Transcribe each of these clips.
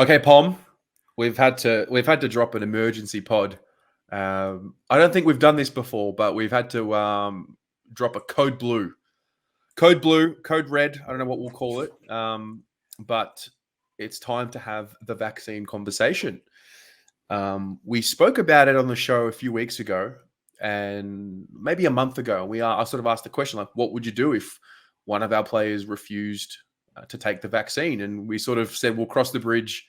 Okay, Pom, we've had to drop an emergency pod. I don't think we've done this before, but we've had to drop a code blue, code red. I don't know what we'll call it, but it's time to have the vaccine conversation. We spoke about it on the show a few weeks ago, and maybe a month ago. I sort of asked the question like, what would you do if one of our players refused to take the vaccine? And we sort of said we'll cross the bridge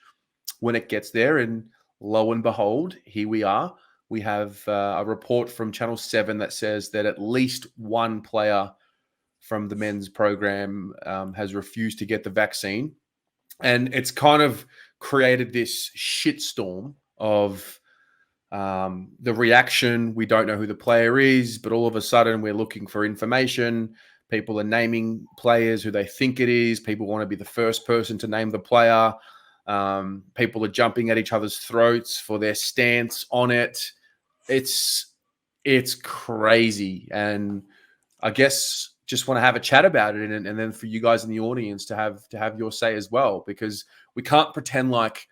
when it gets there. And lo and behold, here we are. We have a report from Channel 7 that says that at least one player from the men's program has refused to get the vaccine. And it's kind of created this shitstorm of the reaction. We don't know who the player is, but all of a sudden we're looking for information. People are naming players who they think it is. People want to be the first person to name the player. People are jumping at each other's throats for their stance on it. It's crazy, and I guess just want to have a chat about it, and then for you guys in the audience to have your say as well, because we can't pretend like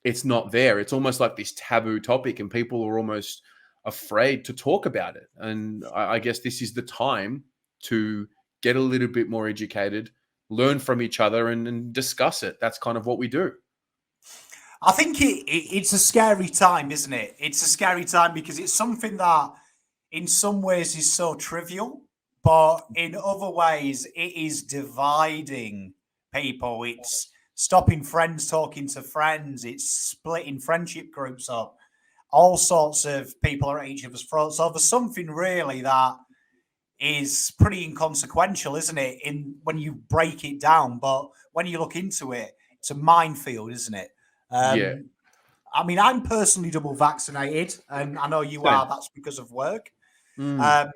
it's not there. It's almost like this taboo topic, and people are almost afraid to talk about it. And I guess this is the time to get a little bit more educated, learn from each other, and discuss it. That's kind of what we do. I think it's a scary time, isn't it? It's a scary time because it's something that in some ways is so trivial, but in other ways it is dividing people. It's stopping friends talking to friends. It's splitting friendship groups up. All sorts of people are at each other's throats over something really that is pretty inconsequential, isn't it? When you break it down, but when you look into it, it's a minefield, isn't it? Yeah. I mean, I'm personally double vaccinated, and I know you Same. are. That's because of work. But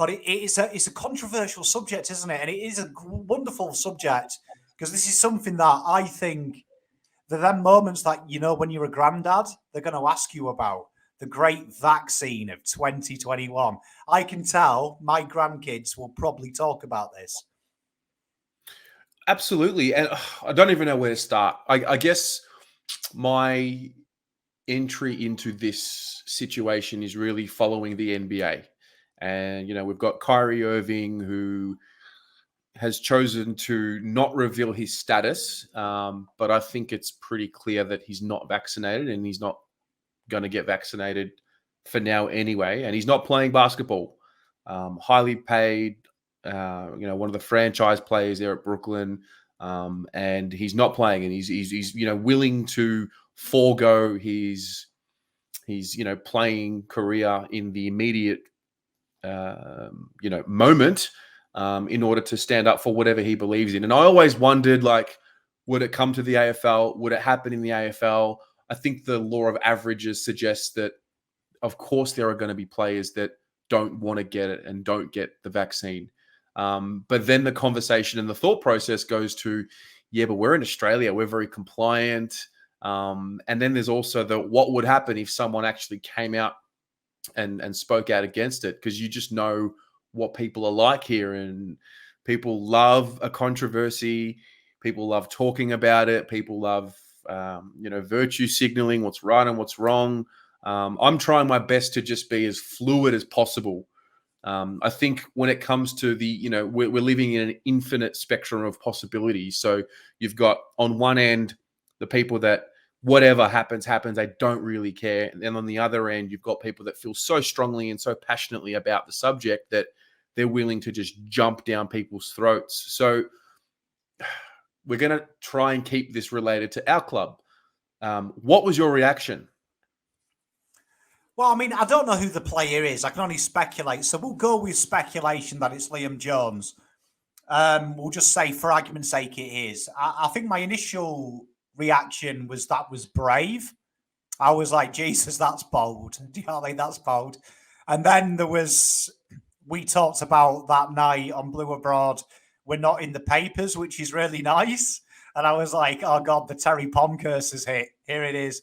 it's a controversial subject, isn't it? And it is a wonderful subject because this is something that I think that them moments that, when you're a granddad, they're going to ask you about the great vaccine of 2021. I can tell my grandkids will probably talk about this. Absolutely. And I don't even know where to start. I guess my entry into this situation is really following the NBA. And, we've got Kyrie Irving, who has chosen to not reveal his status. But I think it's pretty clear that he's not vaccinated, and he's not going to get vaccinated for now anyway. And he's not playing basketball. Highly paid, one of the franchise players there at Brooklyn. And he's not playing, and he's willing to forego his playing career in the immediate moment in order to stand up for whatever he believes in. And I always wondered, like, would it come to the AFL? Would it happen in the AFL? I think the law of averages suggests that, of course, there are going to be players that don't want to get it and don't get the vaccine. But then the conversation and the thought process goes to, yeah, but we're in Australia. We're very compliant. And then there's also what would happen if someone actually came out and spoke out against it, because you just know what people are like here, and people love a controversy. People love talking about it. People love, virtue signaling what's right and what's wrong. I'm trying my best to just be as fluid as possible. I think when it comes to we're living in an infinite spectrum of possibilities. So you've got on one end the people that whatever happens, they don't really care. And then on the other end, you've got people that feel so strongly and so passionately about the subject that they're willing to just jump down people's throats. So we're going to try and keep this related to our club. What was your reaction? Well, I mean, I don't know who the player is. I can only speculate. So we'll go with speculation that it's Liam Jones. We'll just say, for argument's sake, it is. I think my initial reaction was that was brave. I was like, Jesus, that's bold. Do you know what I mean? That's bold. And then we talked about that night on Blue Abroad, we're not in the papers, which is really nice. And I was like, oh God, the Terry Pom curse has hit. Here it is.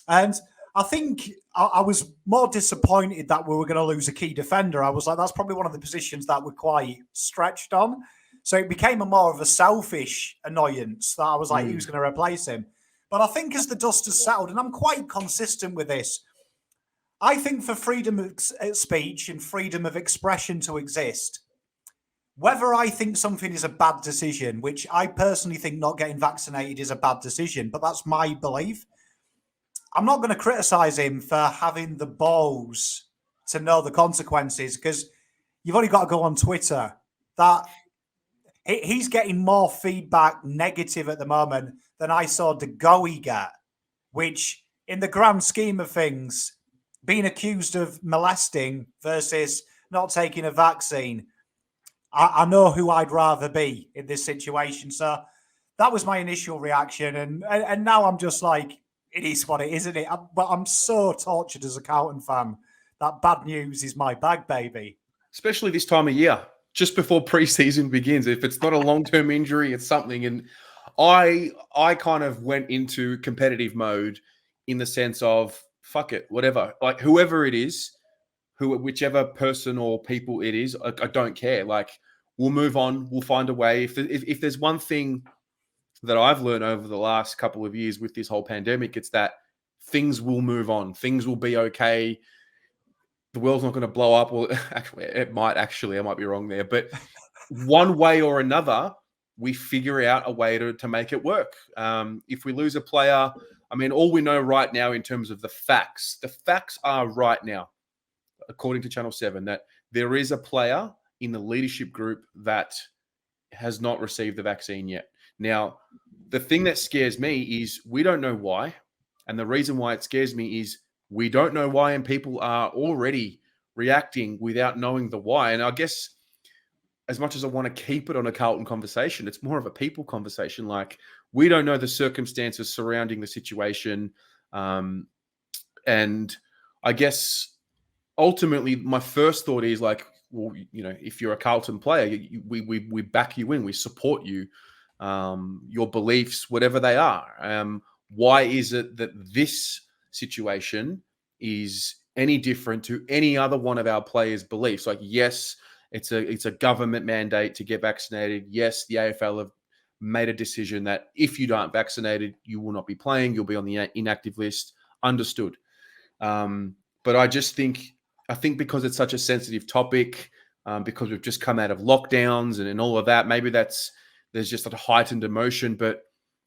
And I think I was more disappointed that we were going to lose a key defender. I was like, that's probably one of the positions that we're quite stretched on. So it became more of a selfish annoyance that I was like, who's going to replace him? But I think as the dust has settled, and I'm quite consistent with this, I think for freedom of speech and freedom of expression to exist, whether I think something is a bad decision, which I personally think not getting vaccinated is a bad decision, but that's my belief. I'm not going to criticize him for having the balls to know the consequences, because you've only got to go on Twitter. That he's getting more feedback negative at the moment than I saw De Goey get, which in the grand scheme of things, being accused of molesting versus not taking a vaccine, I know who I'd rather be in this situation. So that was my initial reaction. And now I'm just like, it is what it is, isn't it? But I'm so tortured as a Carlton fan that bad news is my bag, baby. Especially this time of year, just before preseason begins. If it's not a long-term injury, it's something. And I kind of went into competitive mode in the sense of, fuck it, whatever. Like whoever it is, whichever person or people it is, I don't care. Like we'll move on. We'll find a way. If there's one thing that I've learned over the last couple of years with this whole pandemic, it's that things will move on. Things will be okay. The world's not going to blow up. Or actually, it might actually. I might be wrong there. But one way or another, we figure out a way to make it work. If we lose a player, I mean, all we know right now in terms of the facts are right now, according to Channel 7, that there is a player in the leadership group that has not received the vaccine yet. Now, the thing that scares me is we don't know why. And the reason why it scares me is we don't know why, and people are already reacting without knowing the why. And I guess as much as I want to keep it on a Carlton conversation, it's more of a people conversation. Like we don't know the circumstances surrounding the situation. And I guess ultimately my first thought is like, well, you know, if you're a Carlton player, we back you in, we support you, your beliefs, whatever they are. Why is it that this situation is any different to any other one of our players' beliefs? Like, yes, it's a government mandate to get vaccinated. Yes, the AFL have made a decision that if you aren't vaccinated, you will not be playing. You'll be on the inactive list. Understood. But I think because it's such a sensitive topic, because we've just come out of lockdowns and all of that, maybe there's just a heightened emotion. But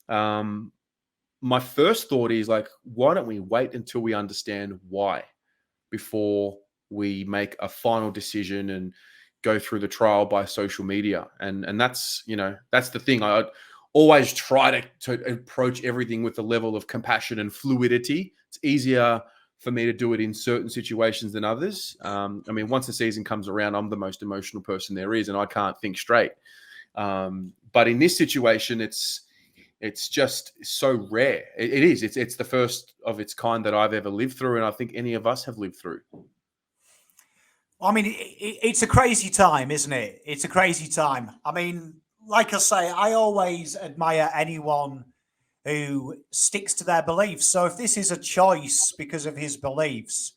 my first thought is like, why don't we wait until we understand why before we make a final decision and go through the trial by social media? And that's, you know, that's the thing. I always try to approach everything with a level of compassion and fluidity. It's easier for me to do it in certain situations than others. I mean, once the season comes around, I'm the most emotional person there is, and I can't think straight. But in this situation, it's just so rare. It is. It's the first of its kind that I've ever lived through, and I think any of us have lived through. I mean, it's a crazy time, isn't it? It's a crazy time. I mean, like I say, I always admire anyone who sticks to their beliefs. So if this is a choice because of his beliefs,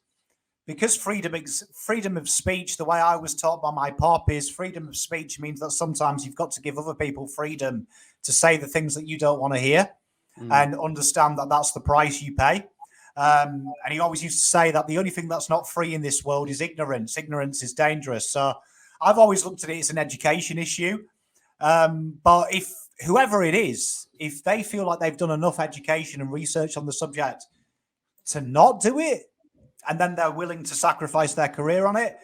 because freedom of speech, the way I was taught by my pop, is freedom of speech means that sometimes you've got to give other people freedom to say the things that you don't want to hear, and understand that that's the price you pay. And he always used to say that the only thing that's not free in this world is ignorance. Ignorance is dangerous. So I've always looked at it as an education issue. But if whoever it is, if they feel like they've done enough education and research on the subject to not do it, and then they're willing to sacrifice their career on it,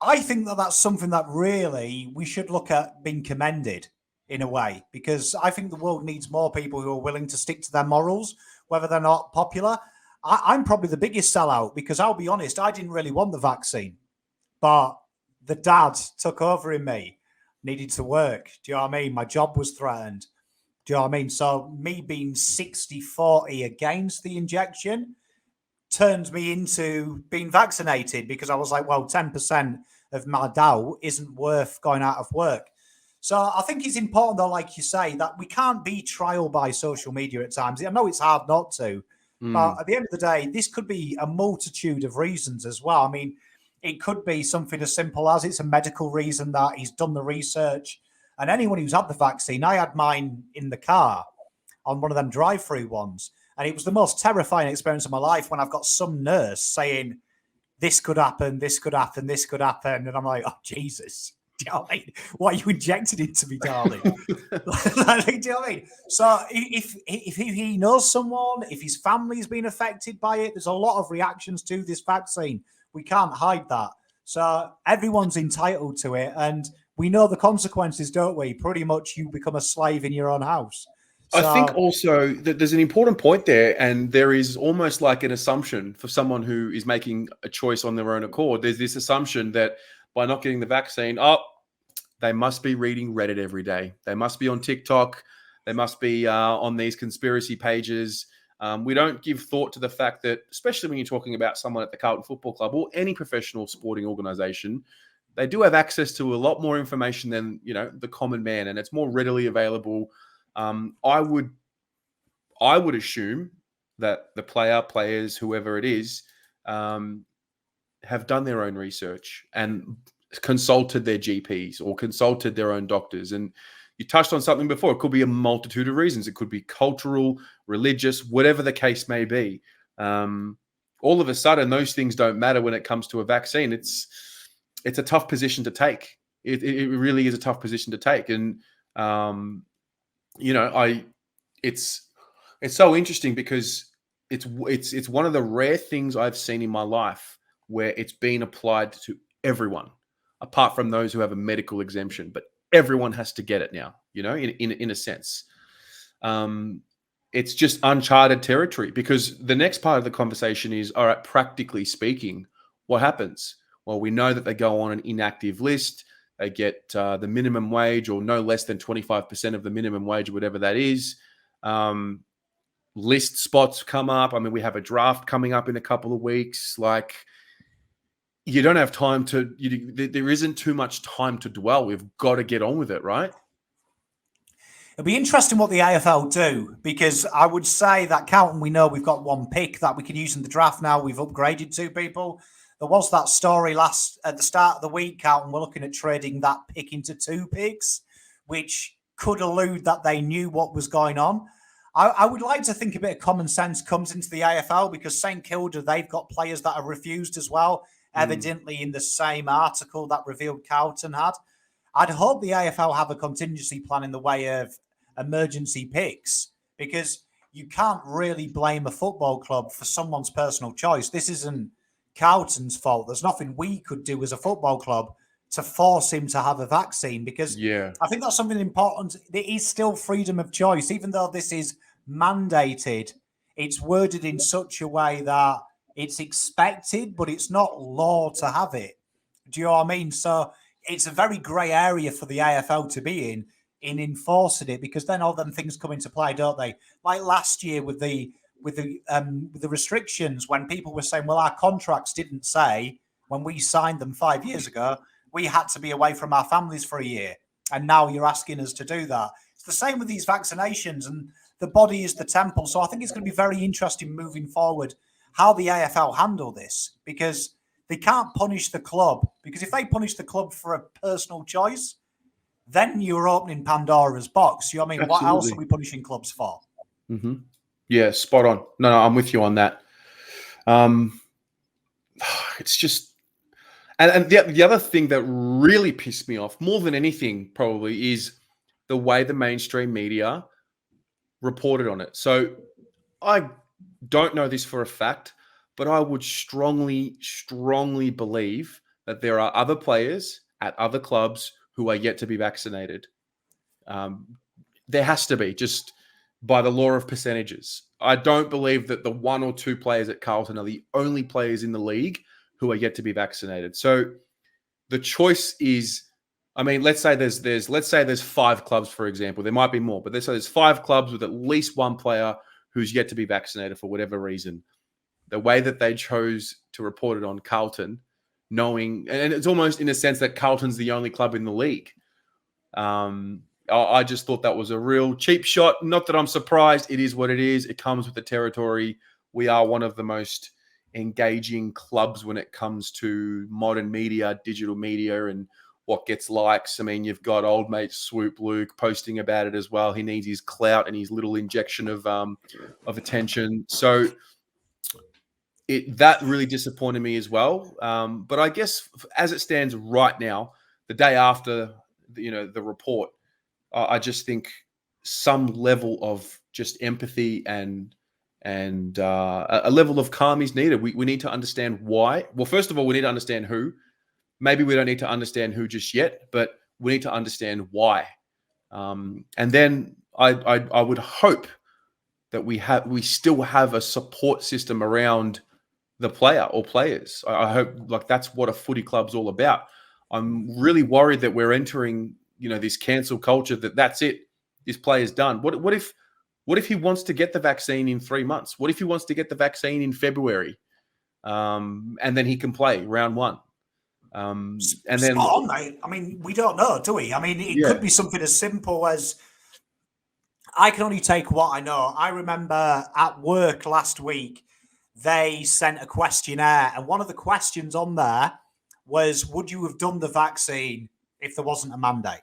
I think that that's something that really we should look at being commended in a way, because I think the world needs more people who are willing to stick to their morals, whether they're not popular. I'm probably the biggest sellout, because I'll be honest, I didn't really want the vaccine, but the dad took over in me, needed to work. Do you know what I mean? My job was threatened. Do you know what I mean? So me being 60-40 against the injection turned me into being vaccinated, because I was like, well, 10% of my doubt isn't worth going out of work. So I think it's important, though, like you say, that we can't be trial by social media at times. I know it's hard not to, but at the end of the day, this could be a multitude of reasons as well. I mean, it could be something as simple as it's a medical reason that he's done the research. And anyone who's had the vaccine, I had mine in the car. on one of them drive-through ones. And it was the most terrifying experience of my life when I've got some nurse saying, this could happen, this could happen, this could happen. And I'm like, oh, Jesus. Do you know what I mean? What are you injected into me, darling? Do you know what I mean? So if he knows someone, if his family's been affected by it, there's a lot of reactions to this vaccine. We can't hide that. So everyone's entitled to it. And we know the consequences, don't we? Pretty much you become a slave in your own house. I think also that there's an important point there, and there is almost like an assumption for someone who is making a choice on their own accord. There's this assumption that by not getting the vaccine, they must be reading Reddit every day. They must be on TikTok. They must be on these conspiracy pages. We don't give thought to the fact that, especially when you're talking about someone at the Carlton Football Club or any professional sporting organisation, they do have access to a lot more information than, the common man, and it's more readily available. I would assume that the players, whoever it is, have done their own research and consulted their GPs or consulted their own doctors. And you touched on something before. It could be a multitude of reasons. It could be cultural, religious, whatever the case may be. All of a sudden, those things don't matter when it comes to a vaccine. It's a tough position to take. It really is a tough position to take. And it's so interesting because it's one of the rare things I've seen in my life where it's been applied to everyone, apart from those who have a medical exemption. But everyone has to get it now, in a sense. It's just uncharted territory, because the next part of the conversation is, all right, practically speaking, what happens? Well, we know that they go on an inactive list. They get the minimum wage, or no less than 25% of the minimum wage, whatever that is. List spots come up. I mean, we have a draft coming up in a couple of weeks. Like, you don't have time there isn't too much time to dwell. We've got to get on with it, right? It'll be interesting what the AFL do, because I would say that Carlton, we know we've got one pick that we can use in the draft now. We've upgraded two people. There was that story at the start of the week, Carlton were looking at trading that pick into two picks, which could allude that they knew what was going on. I would like to think a bit of common sense comes into the AFL, because St Kilda, they've got players that are refused as well, evidently in the same article that revealed Carlton had. I'd hope the AFL have a contingency plan in the way of emergency picks, because you can't really blame a football club for someone's personal choice. This isn't Carlton's fault. There's nothing we could do as a football club to force him to have a vaccine, because I think that's something important. It is still freedom of choice, even though this is mandated. It's worded in such a way that it's expected, but it's not law to have it. Do you know what I mean? So it's a very grey area for the AFL to be in enforcing it, because then all them things come into play, don't they? Like last year with the restrictions, when people were saying, well, our contracts didn't say when we signed them 5 years ago, we had to be away from our families for a year. And now you're asking us to do that. It's the same with these vaccinations, and the body is the temple. So I think it's going to be very interesting moving forward how the AFL handle this, because they can't punish the club. Because if they punish the club for a personal choice, then you're opening Pandora's box. You know what I mean? Absolutely. What else are we punishing clubs for? Mm-hmm. Yeah, spot on. No, I'm with you on that. It's just, and the other thing that really pissed me off more than anything probably is the way the mainstream media reported on it. So I don't know this for a fact, but I would strongly, strongly believe that there are other players at other clubs who are yet to be vaccinated. There has to be, just by the law of percentages. I don't believe that the one or two players at Carlton are the only players in the league who are yet to be vaccinated. So the choice is, I mean, let's say there's 5 clubs, for example. There might be more, but let's say there's 5 clubs with at least one player who's yet to be vaccinated for whatever reason. The way that they chose to report it on Carlton, knowing, and it's almost in a sense that Carlton's the only club in the league. I just thought that was a real cheap shot. Not that I'm surprised. It is what it is. It comes with the territory. We are one of the most engaging clubs when it comes to modern media, digital media, and what gets likes. I mean, you've got old mate Swoop Luke posting about it as well. He needs his clout and his little injection of attention. So that really disappointed me as well. But I guess as it stands right now, the day after the report, I just think some level of just empathy and a level of calm is needed. We need to understand why. Well, first of all, we need to understand who. Maybe we don't need to understand who just yet, but we need to understand why. And then I would hope that we still have a support system around the player or players. I hope like that's what a footy club's all about. I'm really worried that we're entering, this cancel culture that's it. This player's done. What if he wants to get the vaccine in 3 months? What if he wants to get the vaccine in February? And then he can play round one. And then on, mate. I mean, we don't know, do we? I mean, it could be something as simple as I can only take what I know. I remember at work last week, they sent a questionnaire, and one of the questions on there was, would you have done the vaccine if there wasn't a mandate?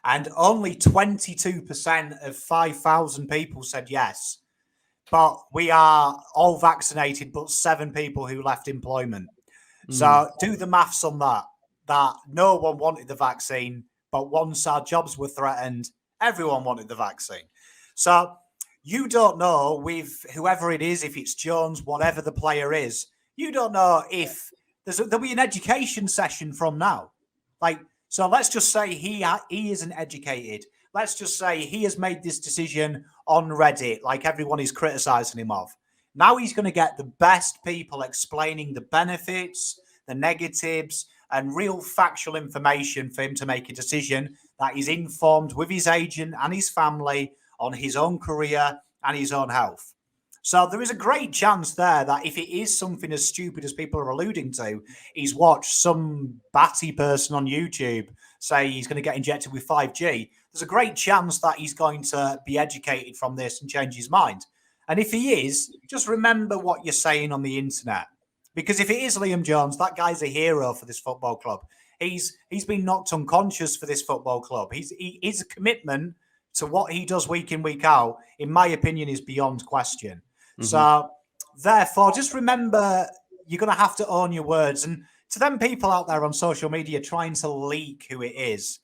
And only 22% of 5,000 people said yes. But we are all vaccinated, but 7 people who left employment. So do the maths on that no one wanted the vaccine, but once our jobs were threatened, everyone wanted the vaccine. So you don't know with whoever it is, if it's Jones, whatever the player is, you don't know if there'll be an education session from now. So let's just say he isn't educated. Let's just say he has made this decision on Reddit, like everyone is criticizing him of. Now he's going to get the best people explaining the benefits, the negatives, and real factual information for him to make a decision that is informed with his agent and his family on his own career and his own health. So there is a great chance there that if it is something as stupid as people are alluding to, he's watched some batty person on YouTube say he's going to get injected with 5G. There's a great chance that he's going to be educated from this and change his mind. And if he is, just remember what you're saying on the internet. Because if it is Liam Jones, that guy's a hero for this football club. He's been knocked unconscious for this football club. His commitment to what he does week in, week out, in my opinion, is beyond question. So, therefore, just remember you're going to have to own your words. And to them people out there on social media trying to leak who it is,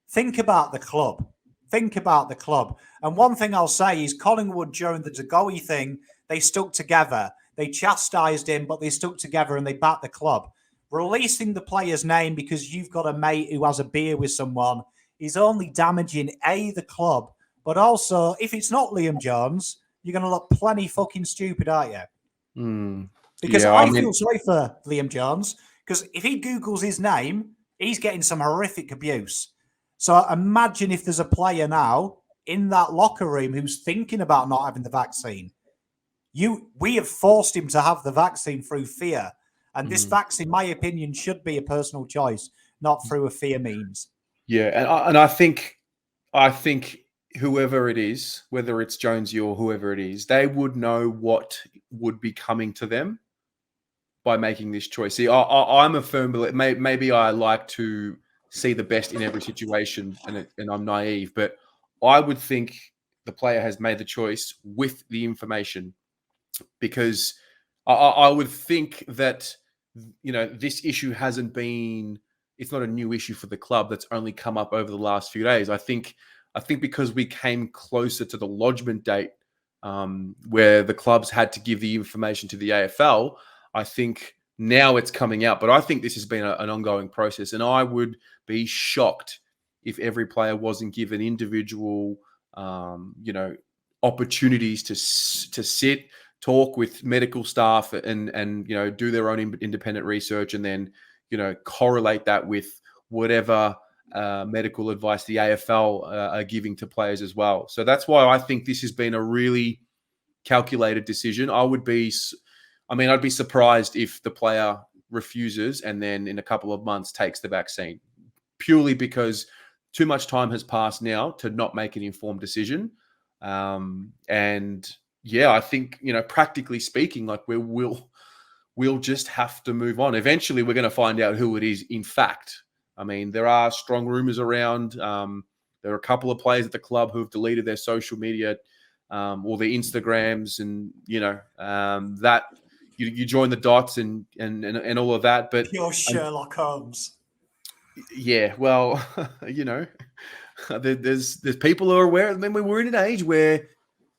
think about the club. Think about the club. And one thing I'll say is Collingwood, during the Degoe thing, they stuck together. They chastised him, but they stuck together and they backed the club. Releasing the player's name because you've got a mate who has a beer with someone is only damaging, A, the club, but also, if it's not Liam Jones, you're going to look plenty fucking stupid, aren't you? Because I feel sorry for Liam Jones, because if he Googles his name, he's getting some horrific abuse. So imagine if there's a player now in that locker room who's thinking about not having the vaccine. We have forced him to have the vaccine through fear. And this vaccine, in my opinion, should be a personal choice, not through a fear means. Yeah, and I think whoever it is, whether it's Jonesy or whoever it is, they would know what would be coming to them by making this choice. See, I'm a firm believer. Maybe I like to see the best in every situation, and I'm naive, but I would think the player has made the choice with the information, because I would think that this issue hasn't been. It's not a new issue for the club that's only come up over the last few days. I think because we came closer to the lodgement date, where the clubs had to give the information to the AFL, I think now it's coming out. But I think this has been an ongoing process, and I would be shocked if every player wasn't given individual, opportunities to sit, talk with medical staff, and do their own independent research, and then correlate that with whatever medical advice the AFL are giving to players as well. So that's why I think this has been a really calculated decision. I'd be surprised if the player refuses and then in a couple of months takes the vaccine, purely because too much time has passed now to not make an informed decision. And yeah, I think, practically speaking, like we'll just have to move on. Eventually, we're going to find out who it is, in fact. I mean, there are strong rumors around. There are a couple of players at the club who have deleted their social media or their Instagrams, and that you join the dots and all of that. But Pure Sherlock Holmes. yeah, well, there's people who are aware. I mean, we're in an age where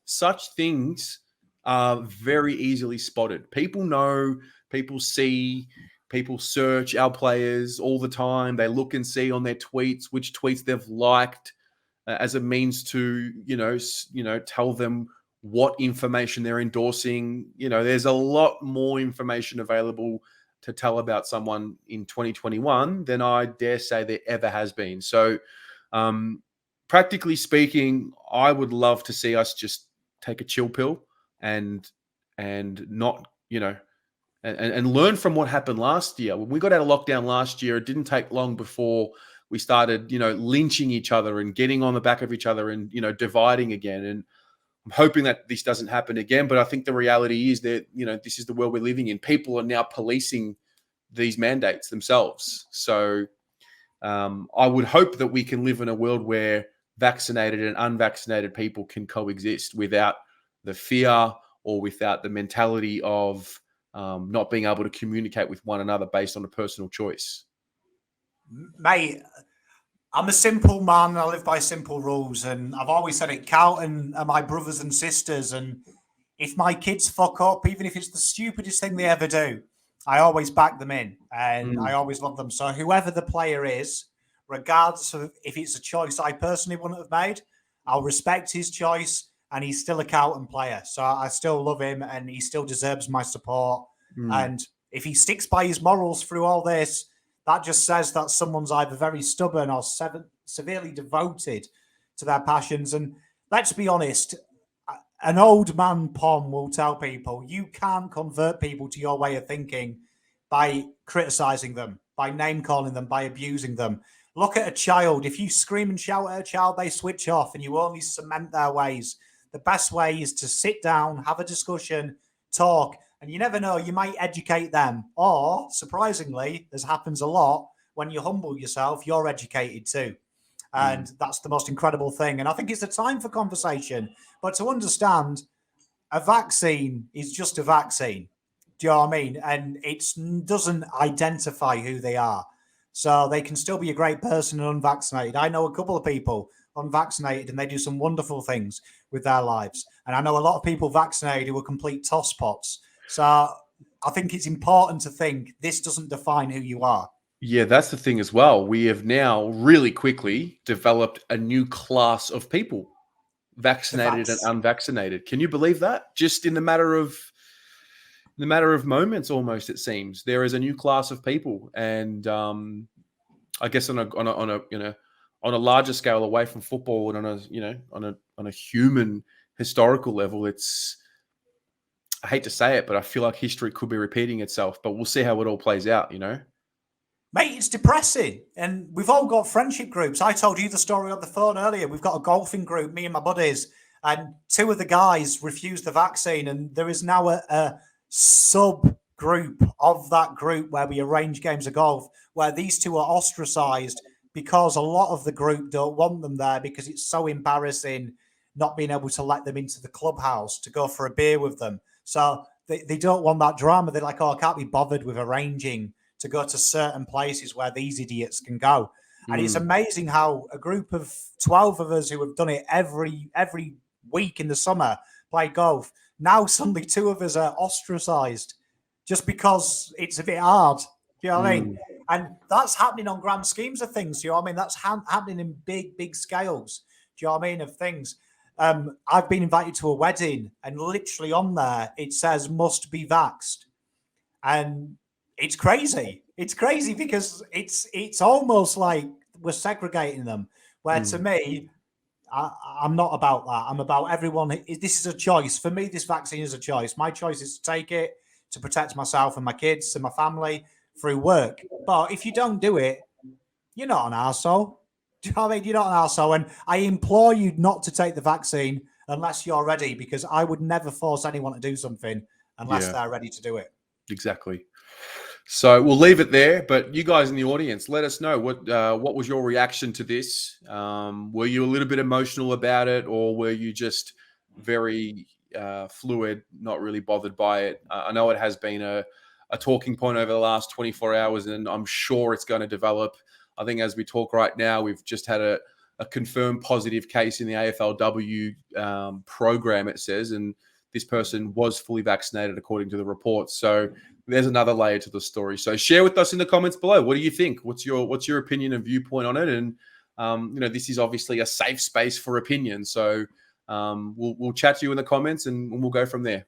such things are very easily spotted. People know, people see, people search our players all the time. They look and see on their tweets which tweets they've liked as a means to, tell them what information they're endorsing. There's a lot more information available to tell about someone in 2021 than I dare say there ever has been. So, practically speaking, I would love to see us just take a chill pill and not, and learn from what happened last year. When we got out of lockdown last year, it didn't take long before we started, lynching each other and getting on the back of each other and, dividing again. And I'm hoping that this doesn't happen again. But I think the reality is that, this is the world we're living in. People are now policing these mandates themselves. So I would hope that we can live in a world where vaccinated and unvaccinated people can coexist without the fear or without the mentality of not being able to communicate with one another based on a personal choice. Mate, I'm a simple man. I live by simple rules, and I've always said it. Carlton are my brothers and sisters, and if my kids fuck up, even if it's the stupidest thing they ever do, I always back them in, and I always love them. So whoever the player is, regardless of if it's a choice I personally wouldn't have made, I'll respect his choice, and he's still a Carlton player. So I still love him, and he still deserves my support. And if he sticks by his morals through all this, that just says that someone's either very stubborn or severely devoted to their passions. And let's be honest, an old man Pom will tell people you can't convert people to your way of thinking by criticizing them, by name calling them, by abusing them. Look at a child. If you scream and shout at a child, they switch off and you only cement their ways. The best way is to sit down, have a discussion, talk, and you never know, you might educate them. Or, surprisingly, this happens a lot, when you humble yourself, you're educated too. And that's the most incredible thing. And I think it's a time for conversation. But to understand, a vaccine is just a vaccine. Do you know what I mean? And it doesn't identify who they are. So they can still be a great person and unvaccinated. I know a couple of people unvaccinated and they do some wonderful things with their lives. And I know a lot of people vaccinated who are complete tosspots. So I think it's important to think this doesn't define who you are. Yeah, that's the thing as well. We have now really quickly developed a new class of people, vaccinated and unvaccinated. Can you believe that? Just in the matter of moments, almost, it seems there is a new class of people, and I guess on a larger scale, away from football and on a human historical level, it's, I hate to say it, but I feel like history could be repeating itself. But we'll see how it all plays out. Mate, it's depressing. And we've all got friendship groups. I told you the story on the phone earlier. We've got a golfing group, me and my buddies, and two of the guys refused the vaccine. And there is now a sub-group of that group where we arrange games of golf, where these two are ostracized because a lot of the group don't want them there because it's so embarrassing not being able to let them into the clubhouse to go for a beer with them. So they don't want that drama. They're like, oh, I can't be bothered with arranging to go to certain places where these idiots can go. And it's amazing how a group of 12 of us who have done it every week in the summer, play golf, now suddenly two of us are ostracized just because it's a bit hard. Do you know what I mean? And that's happening on grand schemes of things. Do you know what I mean? That's happening in big scales. Do you know what I mean? Of things. I've been invited to a wedding and literally on there, it says must be vaxxed. And it's crazy. It's crazy because it's almost like we're segregating them. Where to me, I'm not about that. I'm about everyone. This is a choice. For me, this vaccine is a choice. My choice is to take it to protect myself and my kids and my family through work. But if you don't do it, you're not an arsehole. Do you know what I mean? You're not an arsehole. And I implore you not to take the vaccine unless you're ready, because I would never force anyone to do something unless they're ready to do it. Exactly. So we'll leave it there. But you guys in the audience, let us know what was your reaction to this. Were you a little bit emotional about it, or were you just very fluid, not really bothered by it? I know it has been a talking point over the last 24 hours, and I'm sure it's going to develop. I think as we talk right now, we've just had a confirmed positive case in the AFLW program, it says, and this person was fully vaccinated according to the reports. So there's another layer to the story. So share with us in the comments below. What do you think? What's your opinion and viewpoint on it? And this is obviously a safe space for opinion. So we'll chat to you in the comments, and we'll go from there.